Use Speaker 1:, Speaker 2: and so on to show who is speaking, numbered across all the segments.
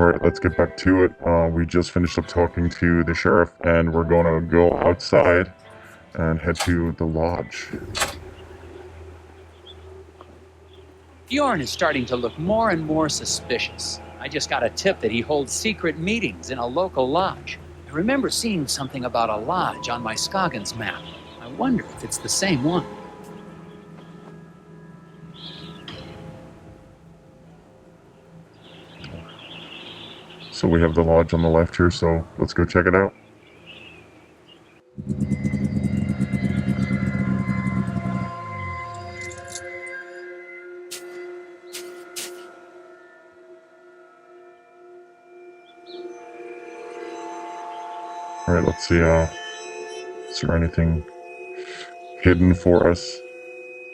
Speaker 1: All right, let's get back to it. We just finished up talking to the sheriff, and we're going to go outside and head to the lodge.
Speaker 2: Bjorn is starting to look more and more suspicious. I just got a tip that he holds secret meetings in a local lodge. I remember seeing something about a lodge on my Scoggins map. I wonder if it's the same one.
Speaker 1: So we have the lodge on the left here, so let's go check it out. Alright, let's see, is there anything hidden for us?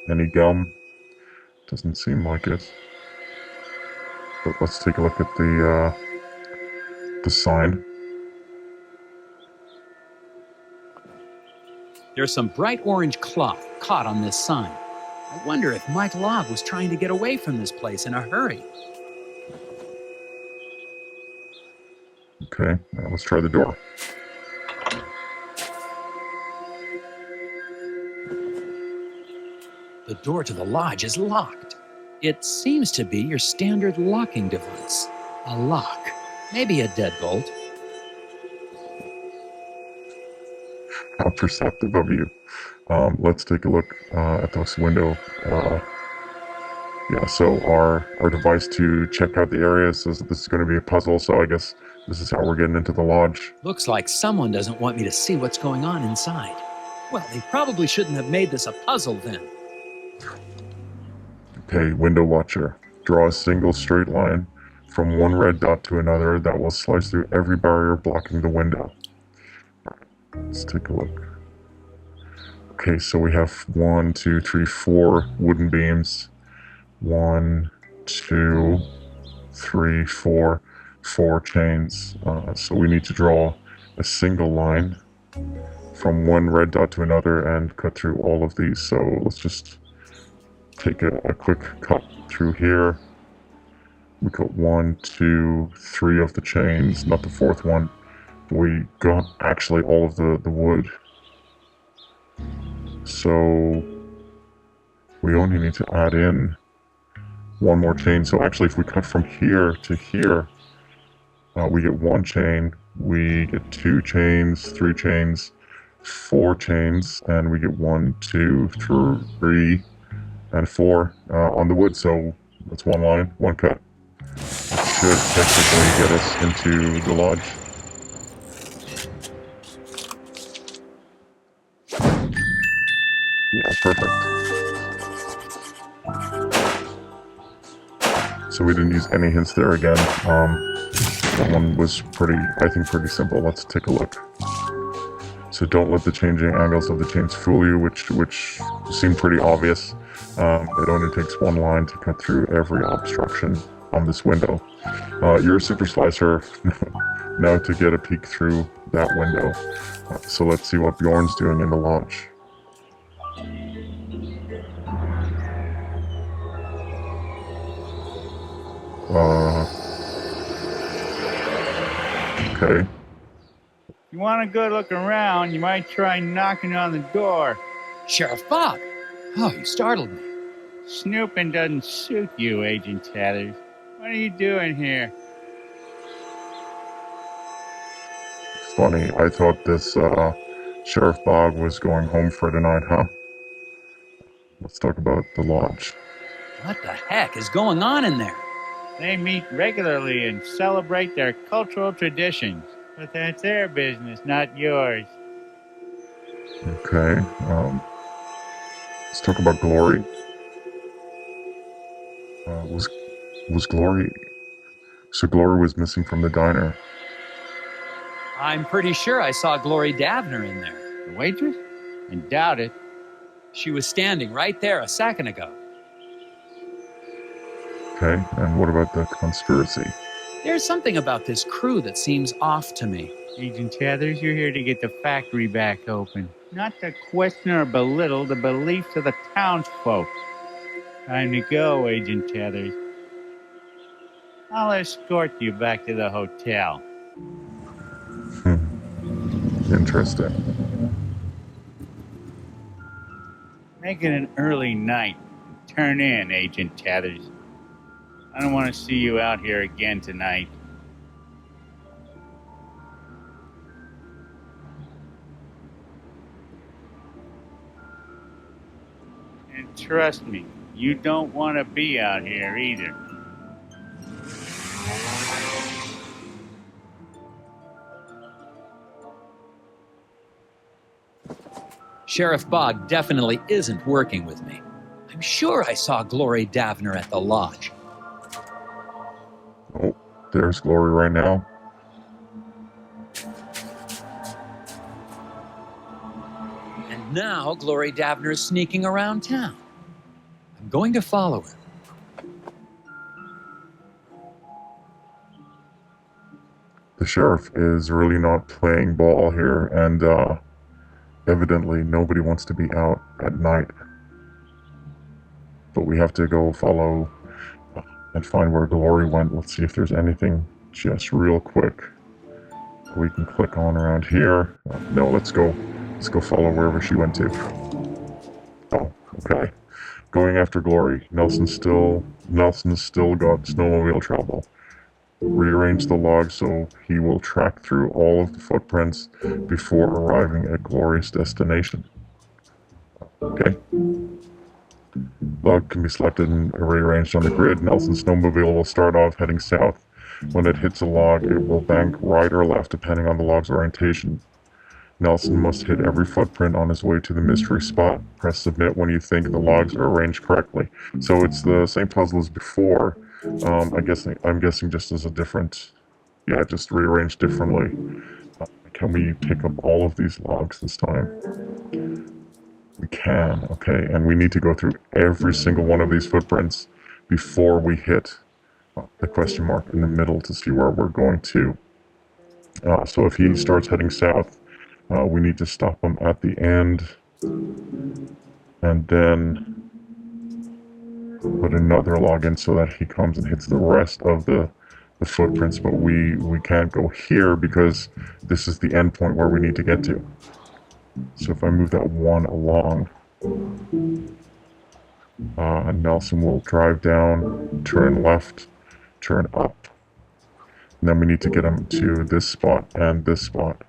Speaker 1: Any gum? Doesn't seem like it. But let's take a look at the sign.
Speaker 2: There's some bright orange cloth caught on this sign. I wonder if Mike Lobb was trying to get away from this place in a hurry.
Speaker 1: Okay, now let's try the door.
Speaker 2: The door to the lodge is locked. It seems to be your standard locking device. A lock. Maybe a deadbolt.
Speaker 1: How perceptive of you. Let's take a look at this window. Yeah, so our device to check out the area says that this is going to be a puzzle, so I guess this is how we're getting into the lodge.
Speaker 2: Looks like someone doesn't want me to see what's going on inside. Well, they probably shouldn't have made this a puzzle then.
Speaker 1: Okay, window watcher. Draw a single straight line from one red dot to another that will slice through every barrier blocking the window. Let's take a look. Okay, so we have 1, 2, 3, 4 wooden beams. 1, 2, 3, 4, 4 chains. So we need to draw a single line from one red dot to another and cut through all of these. So let's just take a quick cut through here. We got 1, 2, 3 of the chains, not the fourth one. We got actually all of the wood. So we only need to add in one more chain. So actually if we cut from here to here, we get 1 chain, we get 2 chains, 3 chains, 4 chains, and we get 1, 2, 3, and 4 on the wood. So that's 1 line, 1 cut. That should technically get us into the lodge. Yeah, perfect. So we didn't use any hints there again. That one was I think pretty simple. Let's take a look. So don't let the changing angles of the chains fool you, which seem pretty obvious. It only takes 1 line to cut through every obstruction on this window. You're a super slicer now to get a peek through that window. So let's see what Bjorn's doing in the lodge. Okay.
Speaker 3: If you want a good look around, you might try knocking on the door.
Speaker 2: Sheriff Fogg! Oh, you startled me.
Speaker 3: Snooping doesn't suit you, Agent Tethers. What are you doing here?
Speaker 1: Funny, I thought this Sheriff Fogg was going home for the night, huh? Let's talk about the lodge.
Speaker 2: What the heck is going on in there?
Speaker 3: They meet regularly and celebrate their cultural traditions. But that's their business, not yours.
Speaker 1: Okay, let's talk about Glory. Was Glory... So Glory was missing from the diner.
Speaker 2: I'm pretty sure I saw Glory Davner in there.
Speaker 3: The waitress? I doubt it.
Speaker 2: She was standing right there a second ago.
Speaker 1: Okay, and what about the conspiracy?
Speaker 2: There's something about this crew that seems off to me.
Speaker 3: Agent Tethers, you're here to get the factory back open, not to question or belittle the beliefs of the townsfolk. Time to go, Agent Tethers. I'll escort you back to the hotel.
Speaker 1: Interesting.
Speaker 3: Make it an early night. Turn in, Agent Tethers. I don't want to see you out here again tonight. And trust me, you don't want to be out here either.
Speaker 2: Sheriff Bogg definitely isn't working with me. I'm sure I saw Glory Davner at the lodge.
Speaker 1: Oh, there's Glory right now.
Speaker 2: And now Glory Davner's sneaking around town. I'm going to follow her.
Speaker 1: The sheriff is really not playing ball here, and evidently nobody wants to be out at night. But we have to go follow and find where Glory went. Let's see if there's anything just real quick we can click on around here. No, let's go follow wherever she went to. Oh, okay. Going after Glory. Nelson's still got snowmobile travel. Rearrange the log so he will track through all of the footprints before arriving at Glory's destination. Okay. Log can be selected and rearranged on the grid. Nelson's snowmobile will start off heading south. When it hits a log, it will bank right or left depending on the log's orientation. Nelson must hit every footprint on his way to the mystery spot. Press submit when you think the logs are arranged correctly. So it's the same puzzle as before. I'm guessing just as a different, just rearranged differently. Can we pick up all of these logs this time? We can, okay, and we need to go through every single one of these footprints before we hit the question mark in the middle to see where we're going to. So if he starts heading south, we need to stop him at the end and then put another log in so that he comes and hits the rest of the footprints, but we can't go here because this is the end point where we need to get to. So if I move that one along, Nelson will drive down, turn left, turn up, and then we need to get him to this spot and this spot.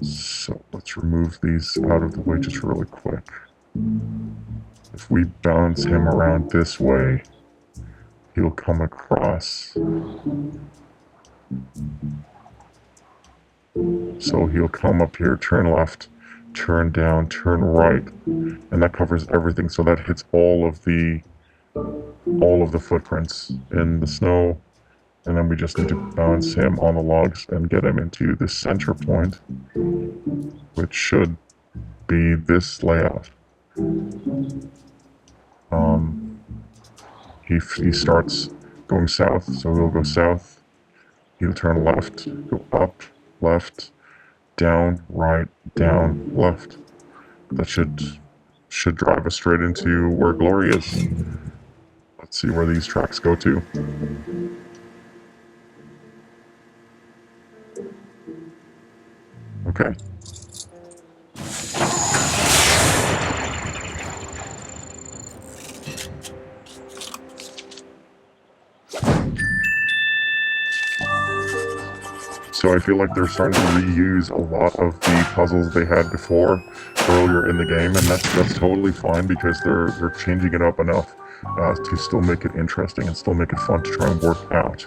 Speaker 1: So let's remove these out of the way just really quick. If we bounce him around this way, he'll come across. So he'll come up here, turn left, turn down, turn right, and that covers everything. So that hits all of the footprints in the snow, and then we just need to bounce him on the logs and get him into the center point, which should be this layout. He starts going south, so he'll go south, he'll turn left, go up, left, down, right, down, left. That should drive us straight into where Glory is. Let's see where these tracks go to. Okay. So I feel like they're starting to reuse a lot of the puzzles they had before earlier in the game, and that's totally fine because they're changing it up enough to still make it interesting and still make it fun to try and work out.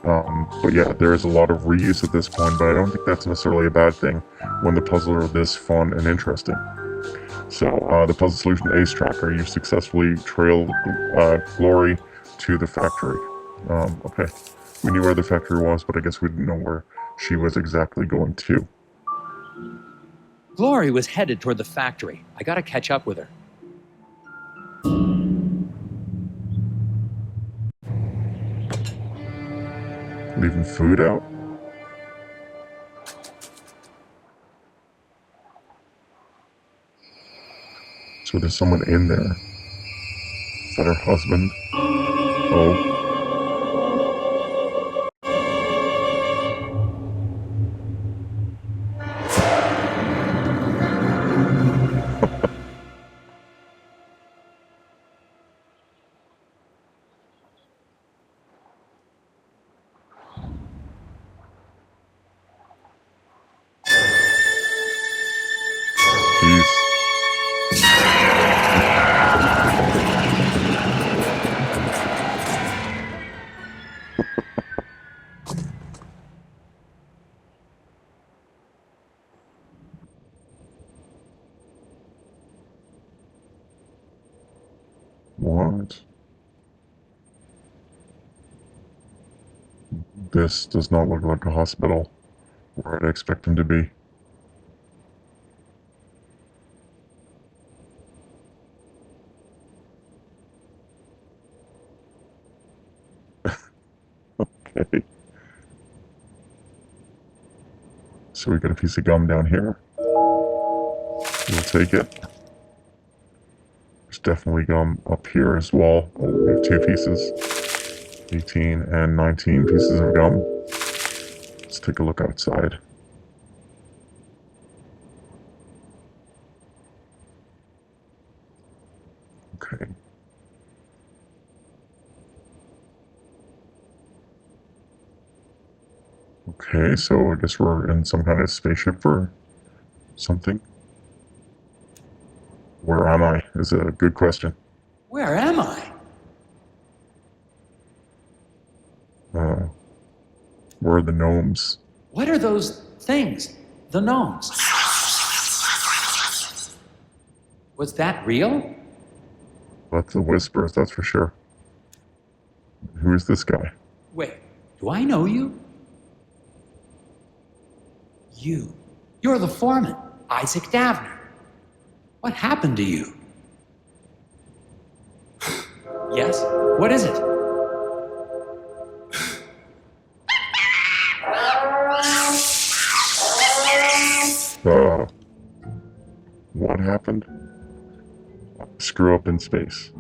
Speaker 1: But yeah, there is a lot of reuse at this point, but I don't think that's necessarily a bad thing when the puzzles are this fun and interesting. So the puzzle solution Ace Tracker, you successfully trailed Glory to the factory. Okay, we knew where the factory was, but I guess we didn't know where she was exactly going to.
Speaker 2: Glory was headed toward the factory. I gotta catch up with her.
Speaker 1: Leaving food out? So there's someone in there. Is that her husband? Oh. What? This does not look like a hospital where I'd expect him to be. Okay. So we got a piece of gum down here. We'll take it. There's definitely gum up here as well. Oh, we have 2 pieces. 18 and 19 pieces of gum. Let's take a look outside. Okay. Okay, so I guess we're in some kind of spaceship or something. Where am I? Is a good question.
Speaker 2: Where am I?
Speaker 1: Where are the gnomes?
Speaker 2: What are those things? The gnomes. Was that real?
Speaker 1: That's the whispers, that's for sure. Who is this guy?
Speaker 2: Wait, do I know you? You're the foreman, Isaac Davner. What happened to you? Yes? What is it?
Speaker 1: What happened? Screw up in space.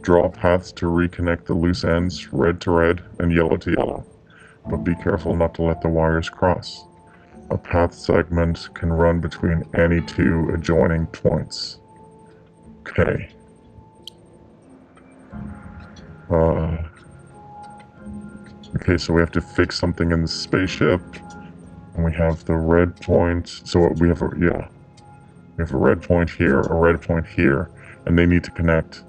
Speaker 1: Draw paths to reconnect the loose ends, red to red and yellow to yellow. But be careful not to let the wires cross. A path segment can run between any 2 adjoining points. Okay. Okay, so we have to fix something in the spaceship. And we have the red point. So we have a red point here, a red point here, and they need to connect.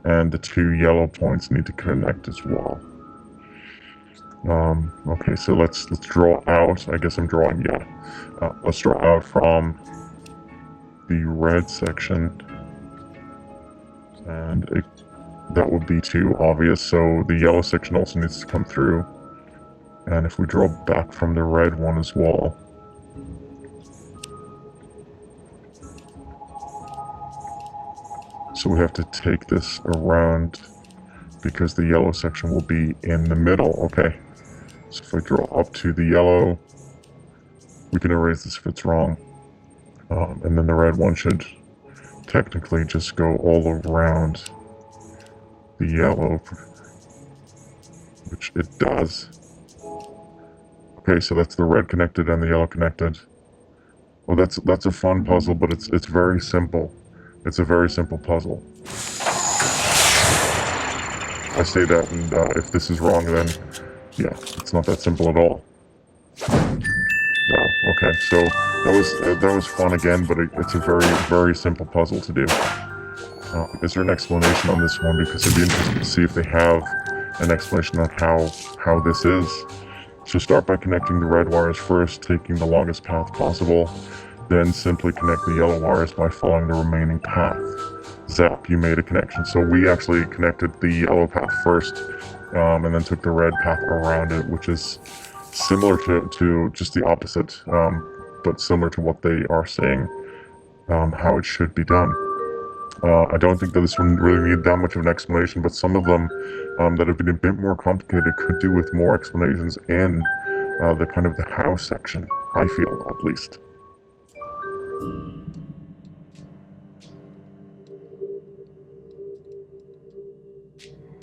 Speaker 1: And the 2 yellow points need to connect as well. Okay, so let's draw out. I guess I'm drawing, yeah. Let's draw out from the red section. And that would be too obvious, so the yellow section also needs to come through. And if we draw back from the red one as well. So we have to take this around because the yellow section will be in the middle. Okay. So if I draw up to the yellow, we can erase this if it's wrong. And then the red one should technically just go all around the yellow, which it does. Okay, so that's the red connected and the yellow connected. Well, that's a fun puzzle, but it's very simple. It's a very simple puzzle. I say that, and if this is wrong, then yeah, it's not that simple at all. Wow. Okay, so that was fun again, but it's a very simple puzzle to do. Is there an explanation on this one? Because it'd be interesting to see if they have an explanation on how this is. So start by connecting the red wires first, taking the longest path possible. Then simply connect the yellow wires by following the remaining path. Zap, you made a connection. So we actually connected the yellow path first, and then took the red path around it, which is similar to just the opposite, but similar to what they are saying, how it should be done. I don't think that this one really needed that much of an explanation, but some of them that have been a bit more complicated could do with more explanations in the kind of the how section, I feel, at least.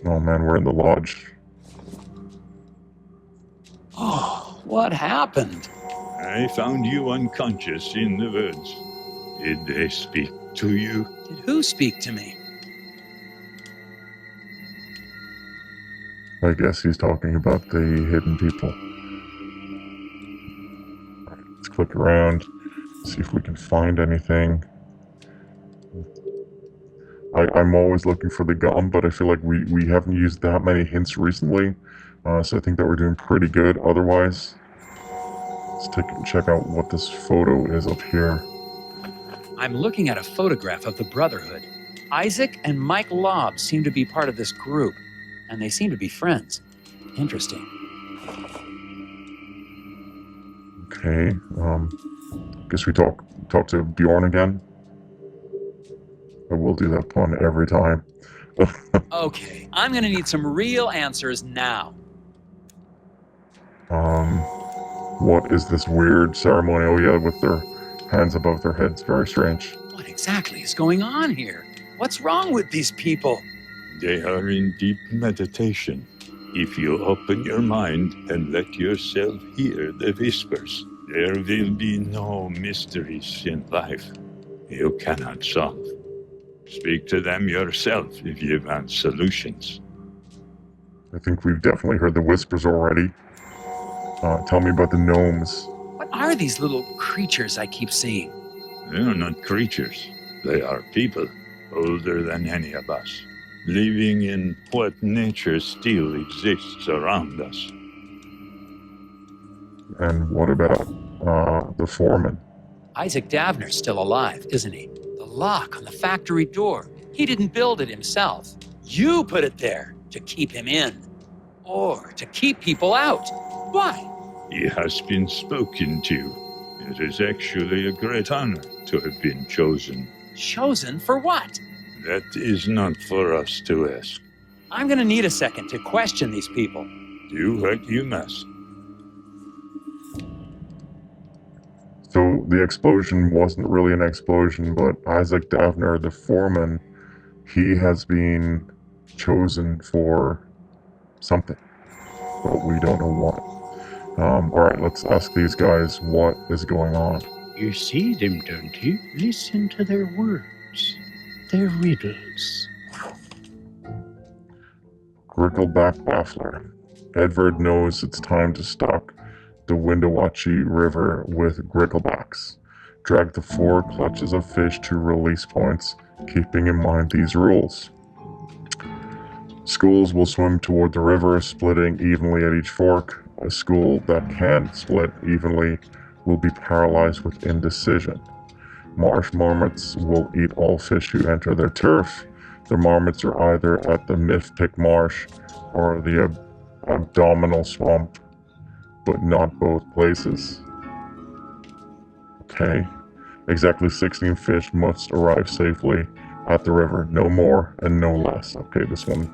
Speaker 1: Oh man, we're in the lodge.
Speaker 2: Oh, what happened?
Speaker 4: I found you unconscious in the woods. Did they speak to you?
Speaker 2: Did who speak to me?
Speaker 1: I guess he's talking about the hidden people. Let's click around, see if we can find anything. I'm always looking for the gum, but I feel like we haven't used that many hints recently, so I think that we're doing pretty good otherwise. Let's check out what this photo is up here.
Speaker 2: I'm looking at a photograph of the Brotherhood. Isaac and Mike Lobb seem to be part of this group, and they seem to be friends. Interesting.
Speaker 1: Okay, guess we talk to Bjorn again. I will do that pun every time.
Speaker 2: Okay, I'm gonna need some real answers now.
Speaker 1: What is this weird ceremony? Oh yeah, with their hands above their heads. Very strange.
Speaker 2: What exactly is going on here? What's wrong with these people?
Speaker 4: They are in deep meditation. If you open your mind and let yourself hear the whispers, there will be no mysteries in life you cannot solve. Speak to them yourself if you want solutions.
Speaker 1: I think we've definitely heard the whispers already. Tell me about the gnomes.
Speaker 2: What are these little creatures I keep seeing?
Speaker 4: They are not creatures. They are people, older than any of us, living in what nature still exists around us.
Speaker 1: And what about the foreman?
Speaker 2: Isaac Davner's still alive, isn't he? The lock on the factory door. He didn't build it himself. You put it there to keep him in. Or to keep people out. Why?
Speaker 4: He has been spoken to. It is actually a great honor to have been chosen.
Speaker 2: Chosen for what?
Speaker 4: That is not for us to ask.
Speaker 2: I'm gonna need a second to question these people.
Speaker 4: Do what you must.
Speaker 1: So the explosion wasn't really an explosion, but Isaac Davner, the foreman, he has been chosen for something, but we don't know what. Alright, let's ask these guys what is going on.
Speaker 3: You see them, don't you? Listen to their words. Their riddles.
Speaker 1: Grickleback Baffler. Edward knows it's time to stock the Windowachi River with gricklebacks. Drag the 4 clutches of fish to release points, keeping in mind these rules. Schools will swim toward the river, splitting evenly at each fork. A school that can't split evenly will be paralyzed with indecision. Marsh marmots will eat all fish who enter their turf. The marmots are either at the Mythpick Marsh or the Abdominal Swamp, but not both places. Okay. Exactly 16 fish must arrive safely at the river. No more and no less. Okay, this one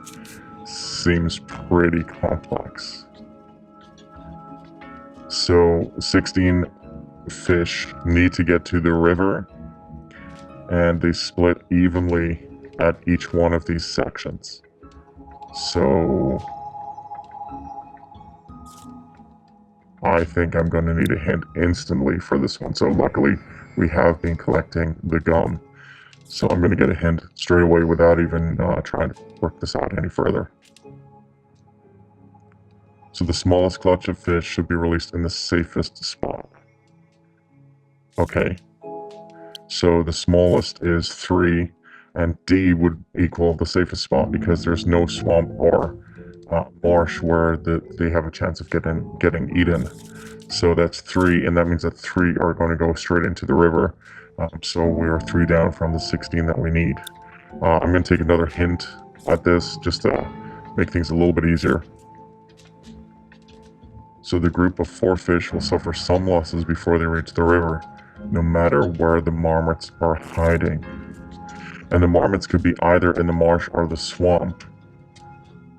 Speaker 1: seems pretty complex. So 16 fish need to get to the river, and they split evenly at each one of these sections. So I think I'm going to need a hint instantly for this one. So luckily we have been collecting the gum, so I'm going to get a hint straight away without even trying to work this out any further. So the smallest clutch of fish should be released in the safest spot. Okay. So the smallest is 3, and D would equal the safest spot because there's no swamp or marsh where they have a chance of getting eaten. So that's 3, and that means that 3 are going to go straight into the river. So we're 3 down from the 16 that we need. I'm going to take another hint at this just to make things a little bit easier. So the group of 4 fish will suffer some losses before they reach the river, no matter where the marmots are hiding. And the marmots could be either in the marsh or the swamp.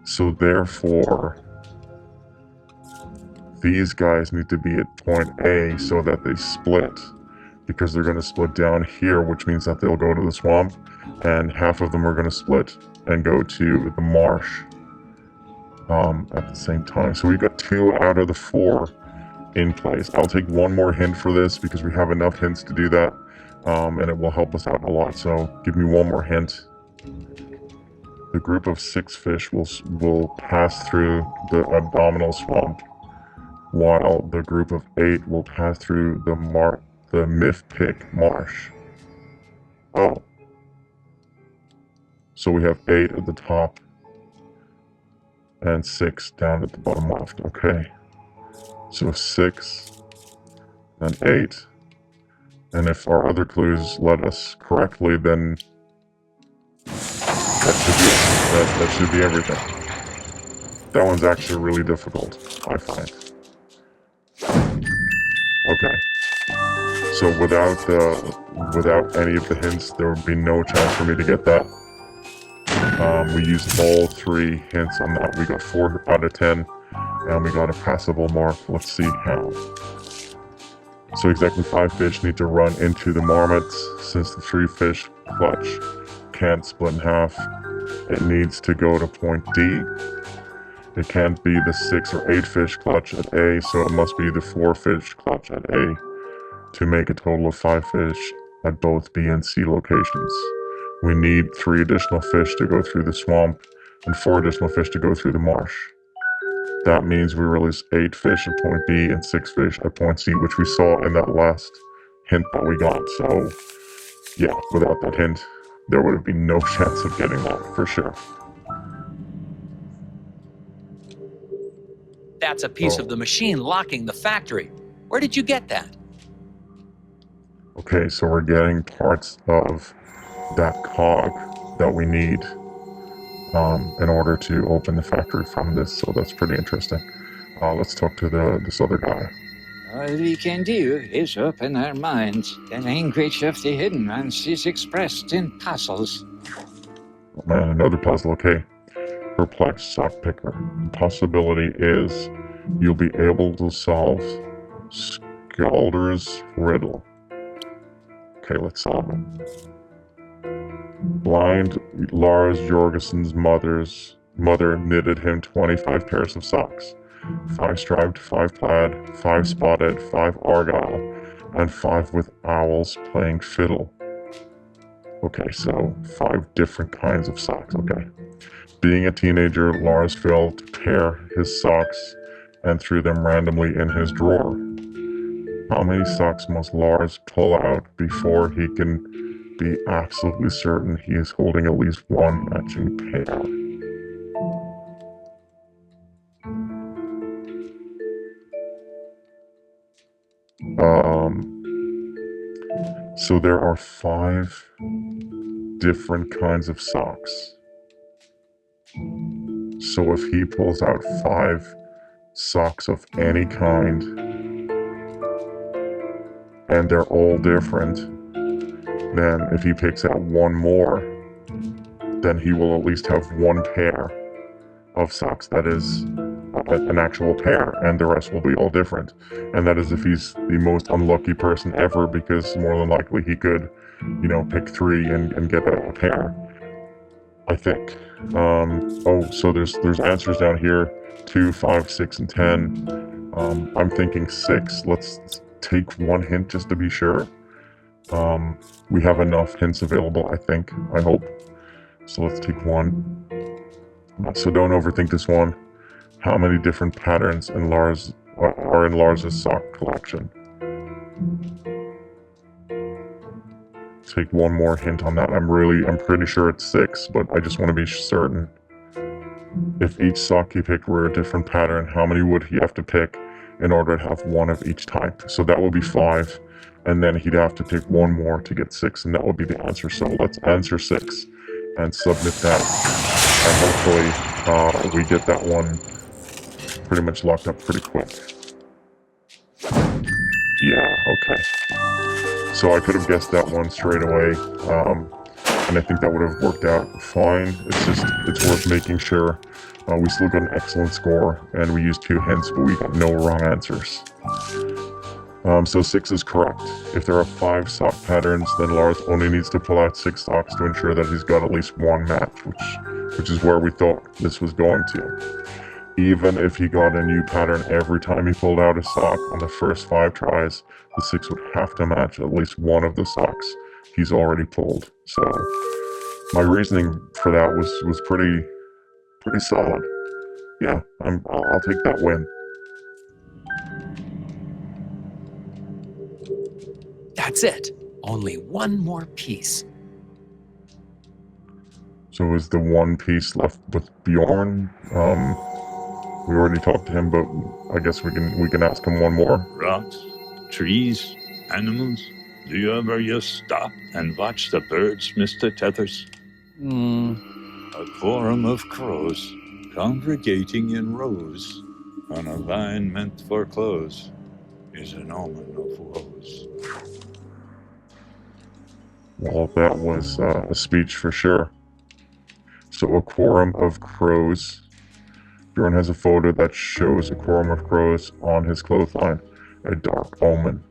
Speaker 1: So therefore, these guys need to be at point A so that they split, because they're going to split down here, which means that they'll go to the swamp, and half of them are going to split and go to the marsh. at the same time. So we got 2 out of the 4 in place. I'll take one more hint for this because we have enough hints to do that, and it will help us out a lot. So give me one more hint. The group of 6 fish will pass through the abdominal swamp, while the group of 8 will pass through the Myth-Pick marsh. Oh. So we have 8 at the top and 6 down at the bottom left. Okay. So 6 and 8. And if our other clues led us correctly, then that should be everything. That one's actually really difficult, I find. Okay. So without any of the hints, there would be no chance for me to get that. We used all 3 hints on that. We got 4 out of 10, and we got a passable mark. Let's see how. So exactly 5 fish need to run into the marmots. Since the 3 fish clutch can't split in half, it needs to go to point D. It can't be the 6 or 8 fish clutch at A, so it must be the 4 fish clutch at A to make a total of 5 fish at both B and C locations. We need 3 additional fish to go through the swamp and 4 additional fish to go through the marsh. That means we release 8 fish at point B and 6 fish at point C, which we saw in that last hint that we got. So, yeah, without that hint, there would have been no chance of getting that, for sure.
Speaker 2: That's a piece of the machine locking the factory. Where did you get that?
Speaker 1: Okay, so we're getting parts of that cog that we need in order to open the factory from this, so that's pretty interesting. Let's talk to this other guy.
Speaker 5: All we can do is open our minds. The language of the hidden ones is expressed in puzzles.
Speaker 1: Oh man, another puzzle, okay. Perplexed sock picker. The possibility is you'll be able to solve Scoggins' riddle. Okay, let's solve it. Blind Lars Jorgensen's mother knitted him 25 pairs of socks. 5 striped, 5 plaid, 5 spotted, 5 argyle, and 5 with owls playing fiddle. Okay, so 5 different kinds of socks, okay. Being a teenager, Lars failed to pair his socks and threw them randomly in his drawer. How many socks must Lars pull out before he can be absolutely certain he is holding at least one matching pair? So there are 5 different kinds of socks. So if he pulls out 5 socks of any kind, and they're all different, then if he picks out one more, then he will at least have one pair of socks that is an actual pair, and the rest will be all different. And that is if he's the most unlucky person ever, because more than likely he could, pick 3 and get a pair, I think. So there's answers down here, 2, 5, 6, and 10. I'm thinking 6. Let's take one hint just to be sure. We have enough hints available, I think. I hope. So let's take one. So don't overthink this one. How many different patterns are in Lars's sock collection? Take one more hint on that. I'm pretty sure it's 6, but I just want to be certain. If each sock he picked were a different pattern, how many would he have to pick in order to have one of each type? So that would be 5, and then he'd have to take one more to get 6, and that would be the answer. So let's answer 6 and submit that, and hopefully we get that one pretty much locked up pretty quick. Yeah, okay. So I could have guessed that one straight away, and I think that would have worked out fine. It's worth making sure. We still got an excellent score, and we used 2 hints, but we got no wrong answers. So 6 is correct. If there are 5 sock patterns, then Lars only needs to pull out 6 socks to ensure that he's got at least one match, which is where we thought this was going to. Even if he got a new pattern every time he pulled out a sock on the first 5 tries, the 6 would have to match at least one of the socks he's already pulled. So my reasoning for that was pretty solid. Yeah, I'll take that win.
Speaker 2: That's it. Only one more piece.
Speaker 1: So is the one piece left with Bjorn? We already talked to him, but I guess we can ask him one more.
Speaker 4: Rocks, trees, animals. Do you ever just stop and watch the birds, Mr. Tethers? A quorum of crows congregating in rows on a vine meant for clothes is an omen of woes.
Speaker 1: Well, that was a speech for sure. So a quorum of crows. Bjorn has a photo that shows a quorum of crows on his clothesline. A dark omen.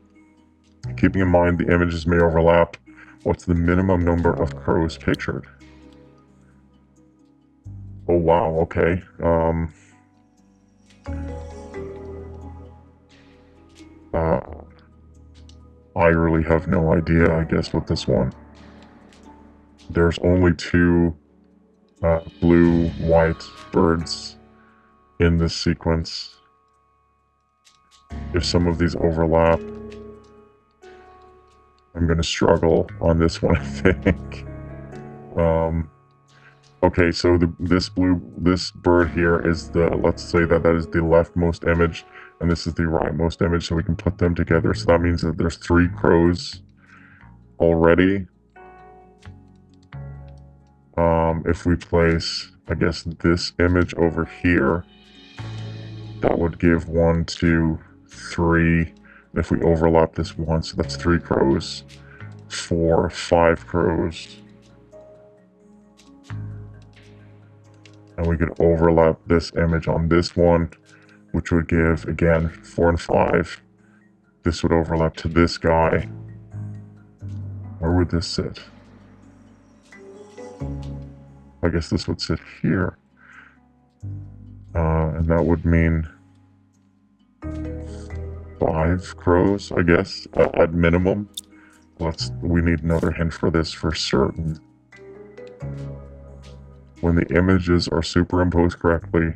Speaker 1: Keeping in mind the images may overlap, what's the minimum number of crows pictured? Oh wow, okay. I really have no idea, I guess, with this one. There's only 2 blue-white birds in this sequence. If some of these overlap, I'm gonna struggle on this one, I think. Okay, so this bird here is let's say that is the leftmost image, and this is the rightmost image, so we can put them together. So that means that there's 3 crows already. If we place, I guess, this image over here, that would give 1, 2, 3. If we overlap this one, so that's 3 crows, 4, 5 crows. And we could overlap this image on this one, which would give, again, 4 and 5. This would overlap to this guy. Where would this sit? I guess this would sit here. And that would mean 5 crows, I guess, at minimum. We need another hint for this for certain. When the images are superimposed correctly,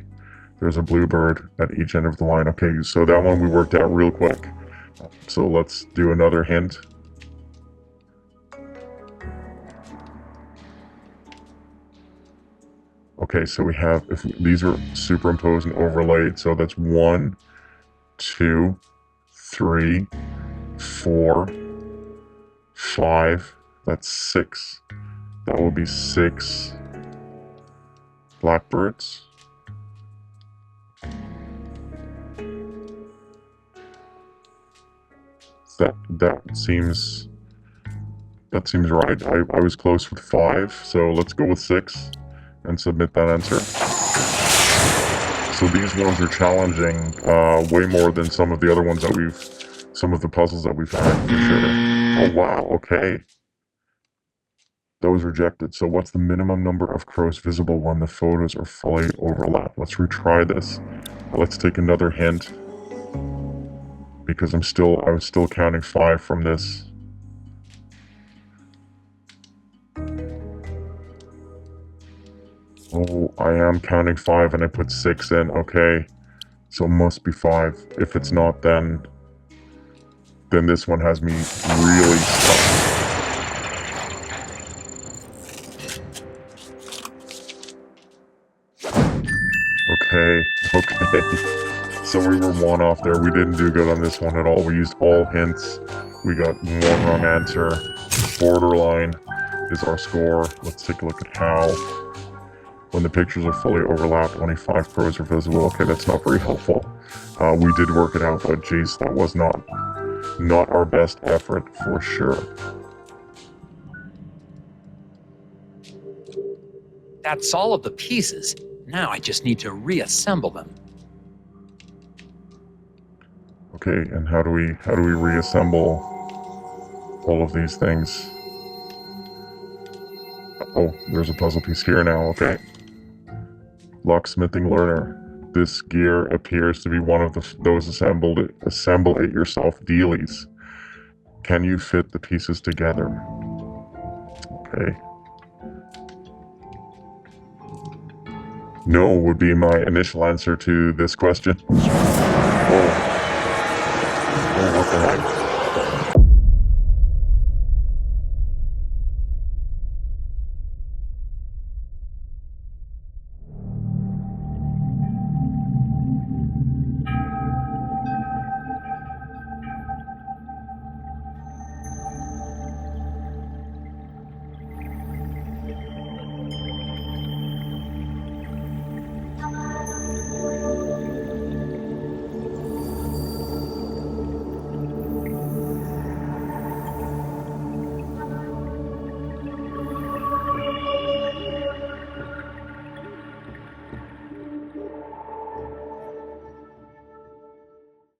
Speaker 1: there's a blue bird at each end of the line. Okay, so that one we worked out real quick. So let's do another hint. Okay, so we have, if these are superimposed and overlaid, so that's 1, 2, 3, 4, 5, that's 6. That will be 6 blackbirds. That seems right. I was close with 5, so let's go with 6 and submit that answer. So these ones are challenging way more than some of the other ones that some of the puzzles that we've had, for sure. Oh wow, okay. That was rejected. So what's the minimum number of crows visible when the photos are fully overlapped? Let's retry this. Let's take another hint, because I was still counting 5 from this. Oh, I am counting 5 and I put 6 in. Okay, so it must be 5. If it's not, then this one has me really stuck. Okay. So we were 1 off there. We didn't do good on this one at all. We used all hints. We got 1 wrong answer. Borderline is our score. Let's take a look at how. When the pictures are fully overlapped, only 5 crows are visible. Okay, that's not very helpful. We did work it out, but geez, that was not our best effort for sure.
Speaker 2: That's all of the pieces. Now I just need to reassemble them.
Speaker 1: Okay, and how do we reassemble all of these things? Oh, there's a puzzle piece here now, okay. Locksmithing learner. This gear appears to be one of those assemble it yourself dealies. Can you fit the pieces together? Okay. No would be my initial answer to this question. Oh.